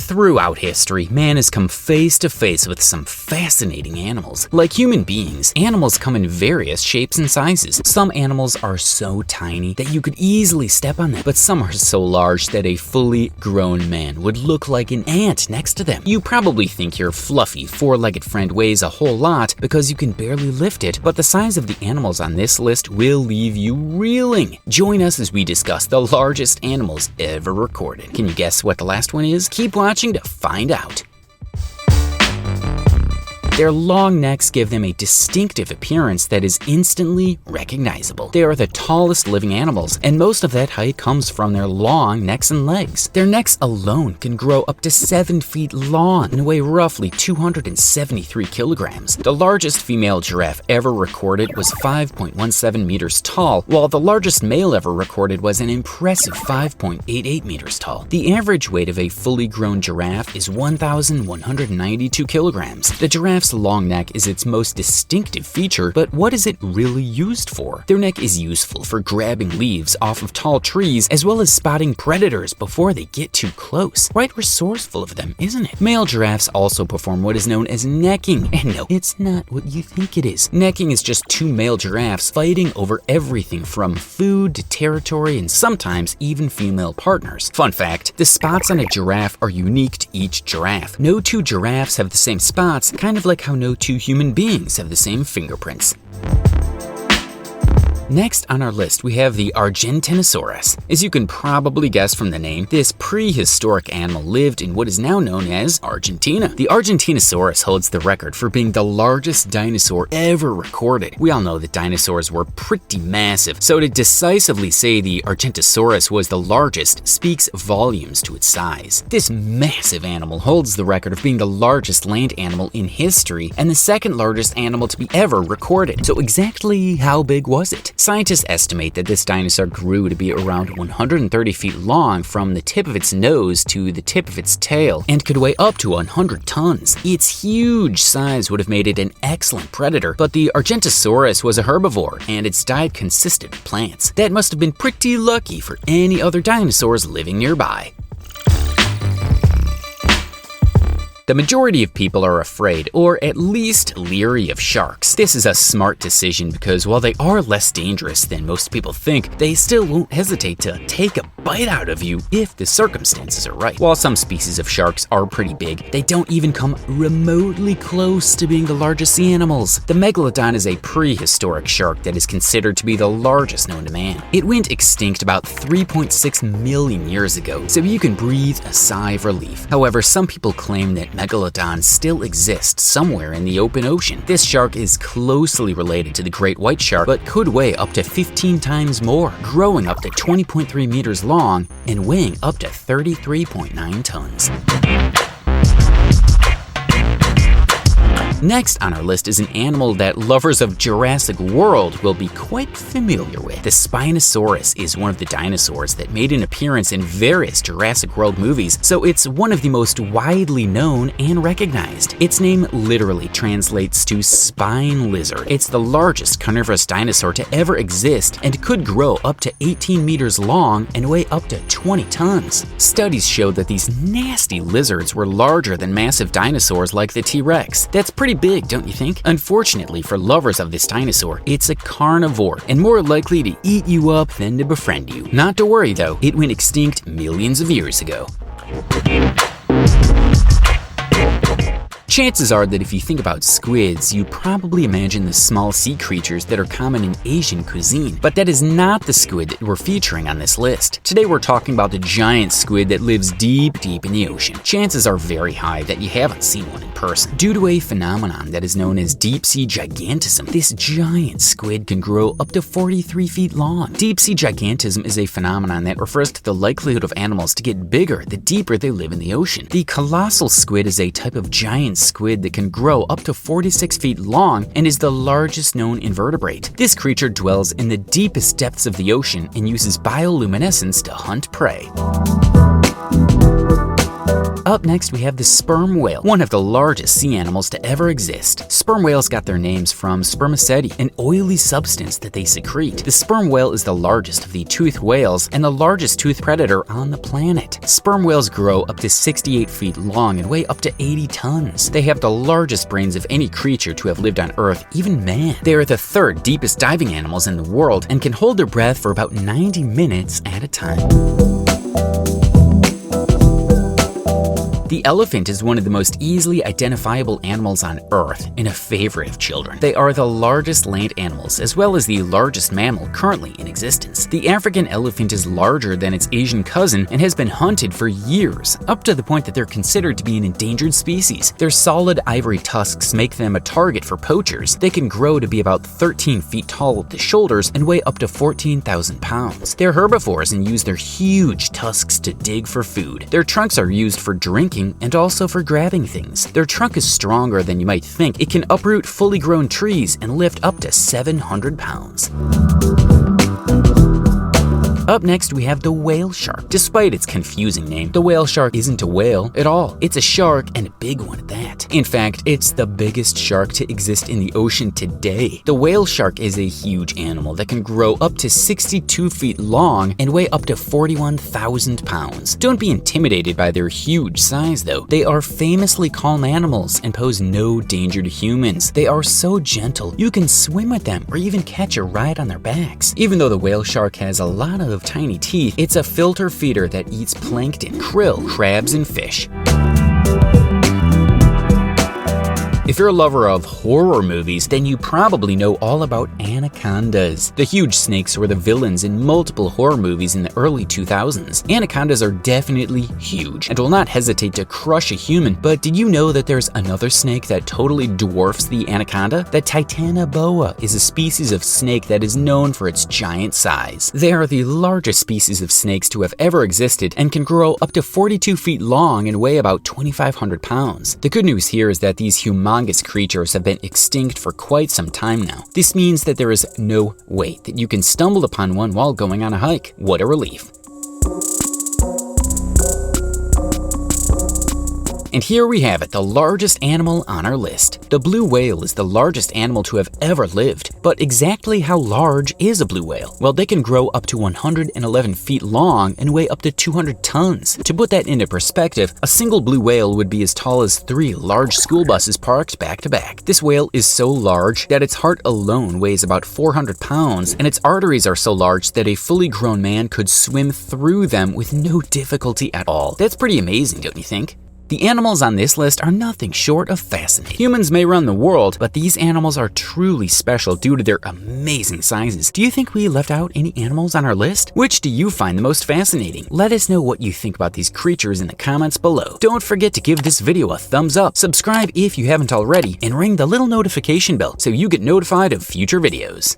Throughout history, man has come face to face with some fascinating animals. Like human beings, animals come in various shapes and sizes. Some animals are so tiny that you could easily step on them, but some are so large that a fully grown man would look like an ant next to them. You probably think your fluffy, four-legged friend weighs a whole lot because you can barely lift it, but the size of the animals on this list will leave you reeling. Join us as we discuss the largest animals ever recorded. Can you guess what the last one is? Keep watching to find out. Their long necks give them a distinctive appearance that is instantly recognizable. They are the tallest living animals, and most of that height comes from their long necks and legs. Their necks alone can grow up to 7 feet long and weigh roughly 273 kilograms. The largest female giraffe ever recorded was 5.17 meters tall, while the largest male ever recorded was an impressive 5.88 meters tall. The average weight of a fully grown giraffe is 1,192 kilograms. The giraffe's long neck is its most distinctive feature, but what is it really used for? Their neck is useful for grabbing leaves off of tall trees, as well as spotting predators before they get too close. Quite resourceful of them, isn't it? Male giraffes also perform what is known as necking, and no, it's not what you think it is. Necking is just two male giraffes fighting over everything from food to territory and sometimes even female partners. Fun fact, the spots on a giraffe are unique to each giraffe. No two giraffes have the same spots, kind of like how no two human beings have the same fingerprints. Next on our list, we have the Argentinosaurus. As you can probably guess from the name, this prehistoric animal lived in what is now known as Argentina. The Argentinosaurus holds the record for being the largest dinosaur ever recorded. We all know that dinosaurs were pretty massive, so to decisively say the Argentinosaurus was the largest speaks volumes to its size. This massive animal holds the record of being the largest land animal in history and the second largest animal to be ever recorded. So exactly how big was it? Scientists estimate that this dinosaur grew to be around 130 feet long from the tip of its nose to the tip of its tail and could weigh up to 100 tons. Its huge size would have made it an excellent predator, but the Argentinosaurus was a herbivore and its diet consisted of plants. That must have been pretty lucky for any other dinosaurs living nearby. The majority of people are afraid, or at least leery of sharks. This is a smart decision because while they are less dangerous than most people think, they still won't hesitate to take a bite out of you if the circumstances are right. While some species of sharks are pretty big, they don't even come remotely close to being the largest sea animals. The megalodon is a prehistoric shark that is considered to be the largest known to man. It went extinct about 3.6 million years ago, so you can breathe a sigh of relief. However, some people claim that megalodons still exist somewhere in the open ocean. This shark is closely related to the great white shark, but could weigh up to 15 times more, growing up to 20.3 meters long and weighing up to 33.9 tons. Next on our list is an animal that lovers of Jurassic World will be quite familiar with. The Spinosaurus is one of the dinosaurs that made an appearance in various Jurassic World movies, so it's one of the most widely known and recognized. Its name literally translates to spine lizard. It's the largest carnivorous dinosaur to ever exist and could grow up to 18 meters long and weigh up to 20 tons. Studies show that these nasty lizards were larger than massive dinosaurs like the T-Rex. That's pretty big, don't you think? Unfortunately for lovers of this dinosaur, it's a carnivore and more likely to eat you up than to befriend you. Not to worry though, it went extinct millions of years ago. Chances are that if you think about squids, you probably imagine the small sea creatures that are common in Asian cuisine. But that is not the squid that we're featuring on this list. Today we're talking about the giant squid that lives deep in the ocean. Chances are very high that you haven't seen one in person. Due to a phenomenon that is known as deep sea gigantism, this giant squid can grow up to 43 feet long. Deep sea gigantism is a phenomenon that refers to the likelihood of animals to get bigger the deeper they live in the ocean. The colossal squid is a type of giant squid that can grow up to 46 feet long and is the largest known invertebrate. This creature dwells in the deepest depths of the ocean and uses bioluminescence to hunt prey. Up next, we have the sperm whale, one of the largest sea animals to ever exist. Sperm whales got their names from spermaceti, an oily substance that they secrete. The sperm whale is the largest of the toothed whales and the largest toothed predator on the planet. Sperm whales grow up to 68 feet long and weigh up to 80 tons. They have the largest brains of any creature to have lived on Earth, even man. They are the third deepest diving animals in the world and can hold their breath for about 90 minutes at a time. The elephant is one of the most easily identifiable animals on Earth and a favorite of children. They are the largest land animals as well as the largest mammal currently in existence. The African elephant is larger than its Asian cousin and has been hunted for years, up to the point that they're considered to be an endangered species. Their solid ivory tusks make them a target for poachers. They can grow to be about 13 feet tall at the shoulders and weigh up to 14,000 pounds. They're herbivores and use their huge tusks to dig for food. Their trunks are used for drinking and also for grabbing things. Their trunk is stronger than you might think. It can uproot fully grown trees and lift up to 700 pounds. Up next, we have the whale shark. Despite its confusing name, the whale shark isn't a whale at all. It's a shark, and a big one at that. In fact, it's the biggest shark to exist in the ocean today. The whale shark is a huge animal that can grow up to 62 feet long and weigh up to 41,000 pounds. Don't be intimidated by their huge size, though. They are famously calm animals and pose no danger to humans. They are so gentle, you can swim with them or even catch a ride on their backs. Even though the whale shark has a lot of tiny teeth, it's a filter feeder that eats plankton, krill, crabs, and fish. If you're a lover of horror movies, then you probably know all about anacondas. The huge snakes were the villains in multiple horror movies in the early 2000s. Anacondas are definitely huge and will not hesitate to crush a human, but did you know that there's another snake that totally dwarfs the anaconda? The Titanoboa is a species of snake that is known for its giant size. They are the largest species of snakes to have ever existed and can grow up to 42 feet long and weigh about 2,500 pounds. The good news here is that these humongous creatures have been extinct for quite some time now. This means that there is no way that you can stumble upon one while going on a hike. What a relief. And here we have it, the largest animal on our list. The blue whale is the largest animal to have ever lived. But exactly how large is a blue whale? Well, they can grow up to 111 feet long and weigh up to 200 tons. To put that into perspective, a single blue whale would be as tall as 3 large school buses parked back to back. This whale is so large that its heart alone weighs about 400 pounds, and its arteries are so large that a fully grown man could swim through them with no difficulty at all. That's pretty amazing, don't you think? The animals on this list are nothing short of fascinating. Humans may run the world, but these animals are truly special due to their amazing sizes. Do you think we left out any animals on our list? Which do you find the most fascinating? Let us know what you think about these creatures in the comments below. Don't forget to give this video a thumbs up, subscribe if you haven't already, and ring the little notification bell so you get notified of future videos.